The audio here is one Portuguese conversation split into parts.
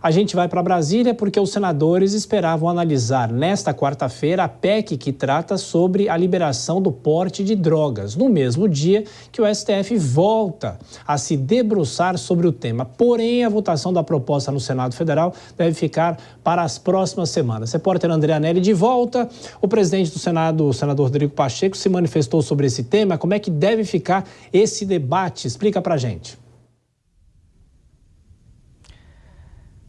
A gente vai para Brasília porque os senadores esperavam analisar nesta quarta-feira a PEC que trata sobre a liberação do porte de drogas, no mesmo dia que o STF volta a se debruçar sobre o tema. Porém, a votação da proposta no Senado Federal deve ficar para as próximas semanas. Repórter André Anelli de volta. O presidente do Senado, o senador Rodrigo Pacheco, se manifestou sobre esse tema. Como é que deve ficar esse debate? Explica pra gente.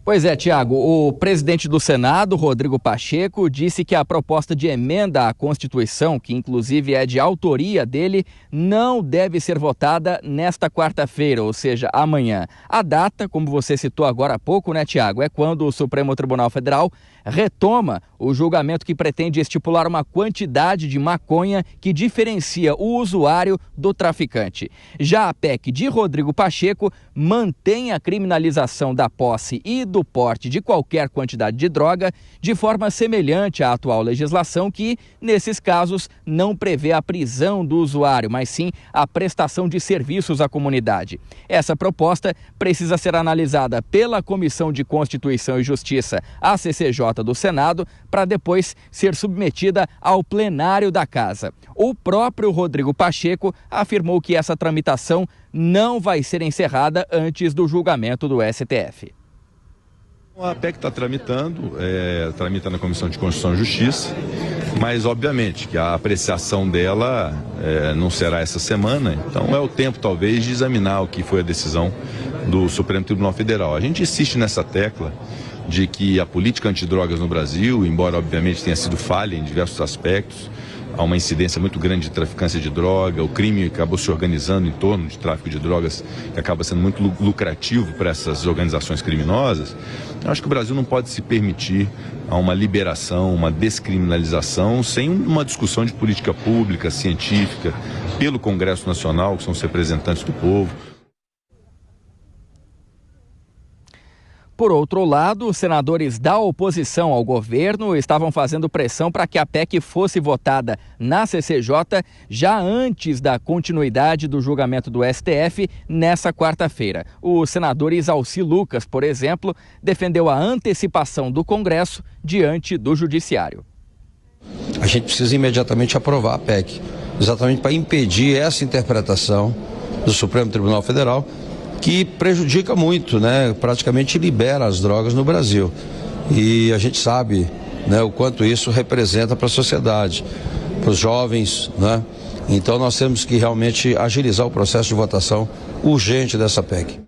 Pois é, Tiago, o presidente do Senado, Rodrigo Pacheco, disse que a proposta de emenda à Constituição, que inclusive é de autoria dele, não deve ser votada nesta quarta-feira, ou seja, amanhã. A data, como você citou agora há pouco, né, Tiago, é quando o Supremo Tribunal Federal retoma o julgamento que pretende estipular uma quantidade de maconha que diferencia o usuário do traficante. Já a PEC de Rodrigo Pacheco mantém a criminalização da posse e do porte de qualquer quantidade de droga de forma semelhante à atual legislação que, nesses casos, não prevê a prisão do usuário, mas sim a prestação de serviços à comunidade. Essa proposta precisa ser analisada pela Comissão de Constituição e Justiça, a CCJ do Senado, para depois ser submetida ao plenário da Casa. O próprio Rodrigo Pacheco afirmou que essa tramitação não vai ser encerrada antes do julgamento do STF. A PEC está tramita na Comissão de Constituição e Justiça, mas obviamente que a apreciação dela não será essa semana, então é o tempo talvez de examinar o que foi a decisão do Supremo Tribunal Federal. A gente insiste nessa tecla de que a política antidrogas no Brasil, embora obviamente tenha sido falha em diversos aspectos, há uma incidência muito grande de traficância de droga, o crime acabou se organizando em torno de tráfico de drogas, que acaba sendo muito lucrativo para essas organizações criminosas. Eu acho que o Brasil não pode se permitir uma liberação, uma descriminalização, sem uma discussão de política pública, científica, pelo Congresso Nacional, que são os representantes do povo. Por outro lado, os senadores da oposição ao governo estavam fazendo pressão para que a PEC fosse votada na CCJ já antes da continuidade do julgamento do STF nessa quarta-feira. O senador Isalci Lucas, por exemplo, defendeu a antecipação do Congresso diante do Judiciário. A gente precisa imediatamente aprovar a PEC, exatamente para impedir essa interpretação do Supremo Tribunal Federal, que prejudica muito, né? Praticamente libera as drogas no Brasil. E a gente sabe, né, o quanto isso representa para a sociedade, para os jovens, né? Então nós temos que realmente agilizar o processo de votação urgente dessa PEC.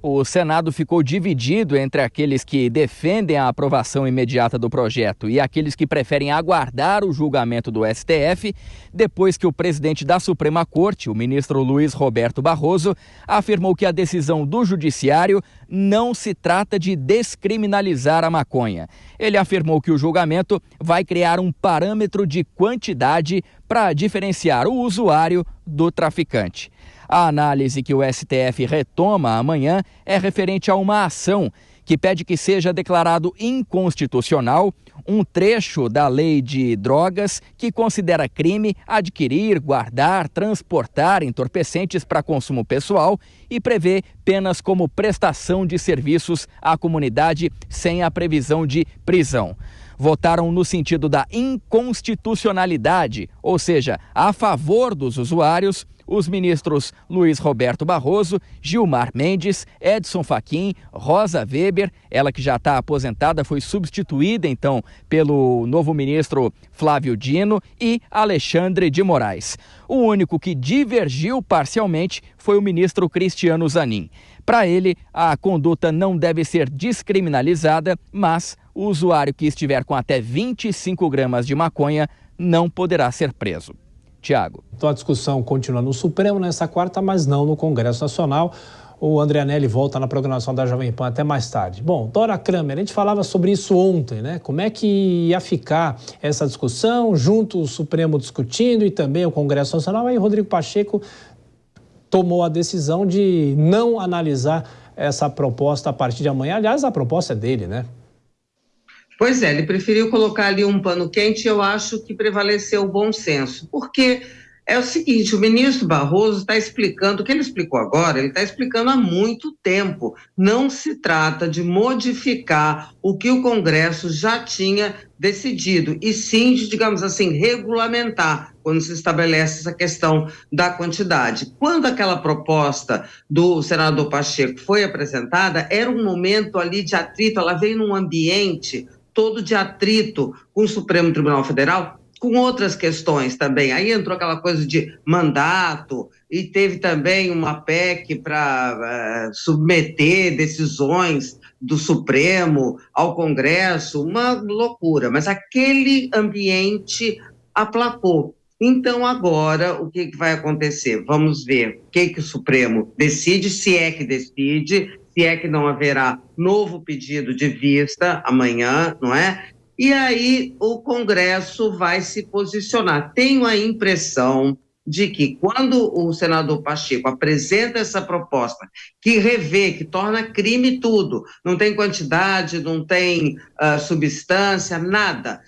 O Senado ficou dividido entre aqueles que defendem a aprovação imediata do projeto e aqueles que preferem aguardar o julgamento do STF, depois que o presidente da Suprema Corte, o ministro Luiz Roberto Barroso, afirmou que a decisão do Judiciário não se trata de descriminalizar a maconha. Ele afirmou que o julgamento vai criar um parâmetro de quantidade para diferenciar o usuário do traficante. A análise que o STF retoma amanhã é referente a uma ação que pede que seja declarado inconstitucional um trecho da lei de drogas que considera crime adquirir, guardar, transportar entorpecentes para consumo pessoal e prevê penas como prestação de serviços à comunidade sem a previsão de prisão. Votaram no sentido da inconstitucionalidade, ou seja, a favor dos usuários, os ministros Luiz Roberto Barroso, Gilmar Mendes, Edson Fachin, Rosa Weber, ela que já está aposentada, foi substituída então pelo novo ministro Flávio Dino, e Alexandre de Moraes. O único que divergiu parcialmente foi o ministro Cristiano Zanin. Para ele, a conduta não deve ser descriminalizada, mas o usuário que estiver com até 25 gramas de maconha não poderá ser preso. Tiago. Então a discussão continua no Supremo nessa quarta, mas não no Congresso Nacional. O André Anelli volta na programação da Jovem Pan até mais tarde. Bom, Dora Kramer, a gente falava sobre isso ontem, né? Como é que ia ficar essa discussão, junto o Supremo discutindo e também o Congresso Nacional. Aí Rodrigo Pacheco tomou a decisão de não analisar essa proposta a partir de amanhã. Aliás, a proposta é dele, né? Pois é, ele preferiu colocar ali um pano quente e eu acho que prevaleceu o bom senso, porque É o seguinte, o ministro Barroso está explicando, o que ele explicou agora, ele está explicando há muito tempo. Não se trata de modificar o que o Congresso já tinha decidido, e sim de, digamos assim, regulamentar, quando se estabelece essa questão da quantidade. Quando aquela proposta do senador Pacheco foi apresentada, era um momento ali de atrito, ela veio num ambiente todo de atrito com o Supremo Tribunal Federal, com outras questões também. Aí entrou aquela coisa de mandato, e teve também uma PEC para submeter decisões do Supremo ao Congresso, uma loucura, mas aquele ambiente aplacou. Então, agora, o que vai acontecer? Vamos ver o que o Supremo decide, se é que decide, se é que não haverá novo pedido de vista amanhã, não é? E aí o Congresso vai se posicionar. Tenho a impressão de que quando o senador Pacheco apresenta essa proposta, que revê, que torna crime tudo, não tem quantidade, não tem substância, nada,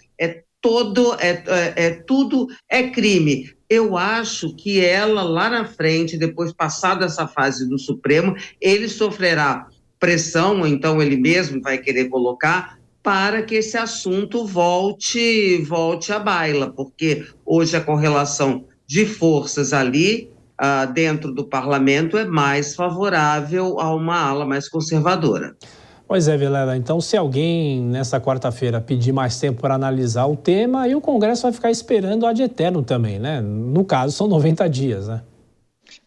tudo é crime. Eu acho que ela lá na frente, depois passada essa fase do Supremo, ele sofrerá pressão, ou então ele mesmo vai querer colocar, para que esse assunto volte à baila, porque hoje a correlação de forças ali dentro do parlamento é mais favorável a uma ala mais conservadora. Pois é, Vilela, então se alguém nessa quarta-feira pedir mais tempo para analisar o tema, aí o Congresso vai ficar esperando ad eterno também, né? No caso, são 90 dias, né?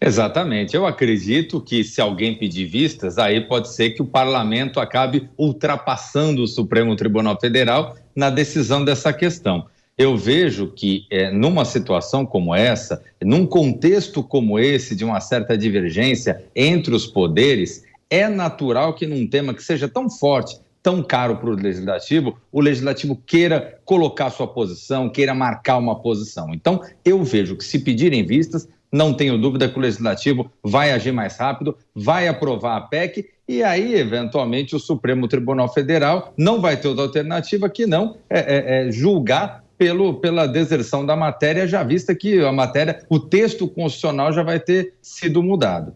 Exatamente. Eu acredito que se alguém pedir vistas, aí pode ser que o parlamento acabe ultrapassando o Supremo Tribunal Federal na decisão dessa questão. Eu vejo que numa situação como essa, num contexto como esse, de uma certa divergência entre os poderes, é natural que num tema que seja tão forte, tão caro para o legislativo queira colocar sua posição, queira marcar uma posição. Então, eu vejo que se pedirem vistas, não tenho dúvida que o legislativo vai agir mais rápido, vai aprovar a PEC e aí, eventualmente, o Supremo Tribunal Federal não vai ter outra alternativa que não julgar pela deserção da matéria, já vista que a matéria, o texto constitucional já vai ter sido mudado.